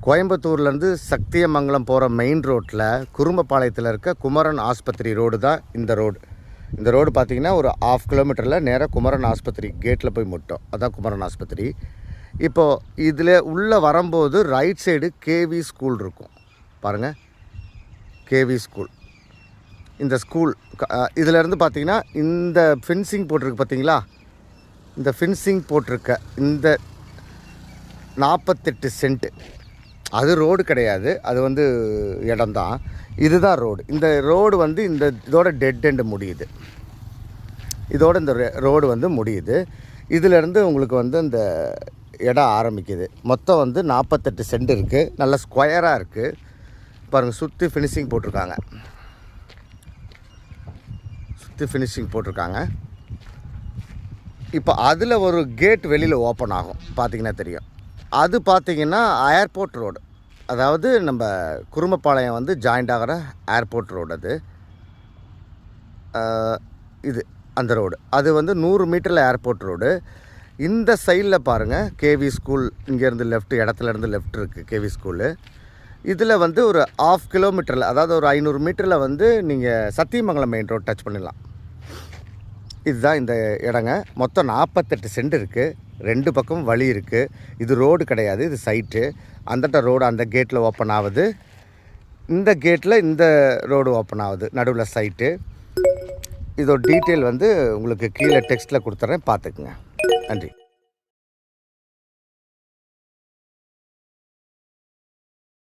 கோயம்புத்தூர்லேருந்து சத்தியமங்கலம் போகிற மெயின் ரோட்டில் குறும்பபாளையத்தில் இருக்க குமரன் ஆஸ்பத்திரி ரோடு தான் இந்த ரோடு. இந்த ரோடு பார்த்திங்கன்னா ஒரு 1/2 கிலோமீட்டரில் நேராக குமரன் ஆஸ்பத்திரி கேட்டில் போய் முட்டோம். அதுதான் குமரன் ஆஸ்பத்திரி. இப்போது இதில் உள்ளே வரும்போது ரைட் சைடு கேவி ஸ்கூல் இருக்கும் பாருங்கள். கேவி ஸ்கூல், இந்த ஸ்கூல் இதிலேருந்து பார்த்திங்கன்னா இந்த ஃபென்சிங் போட்டிருக்கு பார்த்தீங்களா, இந்த ஃபென்சிங் போட்டிருக்க இந்த 48 சென்ட்டு அது ரோடு கிடையாது, அது வந்து இடம்தான். இதுதான் ரோடு. இந்த ரோடு வந்து இதோட டெட் எண்டு முடியுது. இதோட இந்த ரோடு வந்து முடியுது. இதிலேருந்து உங்களுக்கு வந்து இந்த இடம் ஆரம்பிக்குது. மொத்தம் வந்து 48 சென்ட் இருக்குது. நல்ல ஸ்கொயராக இருக்குது பாருங்கள். சுற்றி ஃபினிஷிங் போட்டிருக்காங்க. இப்போ அதில் ஒரு கேட் வெளியில் ஓப்பன் ஆகும், பார்த்திங்கன்னா தெரியும். அது பார்த்திங்கன்னா ஏர்போர்ட் ரோடு, அதாவது நம்ம குறும்பபாளையம் வந்து ஜாயிண்ட் ஆகிற ஏர்போர்ட் ரோடு. அது இது அந்த ரோடு, அது வந்து 100 மீட்டரில் ஏர்போர்ட் ரோடு. இந்த சைடில் பாருங்கள் கேவி ஸ்கூல். இங்கேருந்து இடத்துலேருந்து லெஃப்ட் இருக்குது கேவி ஸ்கூலு. இதில் வந்து ஒரு 1/2 கிலோமீட்டரில், அதாவது ஒரு 500 மீட்டரில் வந்து நீங்கள் சத்தியமங்கலம் மெயின் ரோடு டச் பண்ணிடலாம். இதுதான் இந்த இடங்க. மொத்தம் 48 சென்ட் இருக்குது. 2 பக்கம் வழி இருக்குது. இது ரோடு கிடையாது, இது சைட்டு. அந்தட்ட ரோடு அந்த கேட்டில் ஓப்பன் ஆகுது, இந்த கேட்டில் இந்த ரோடு ஓப்பன் ஆகுது, நடுவில் சைட்டு. இதோட டீட்டெயில் வந்து உங்களுக்கு கீழே டெக்ஸ்ட்டில் கொடுத்துட்றேன், பார்த்துக்குங்க. நன்றி.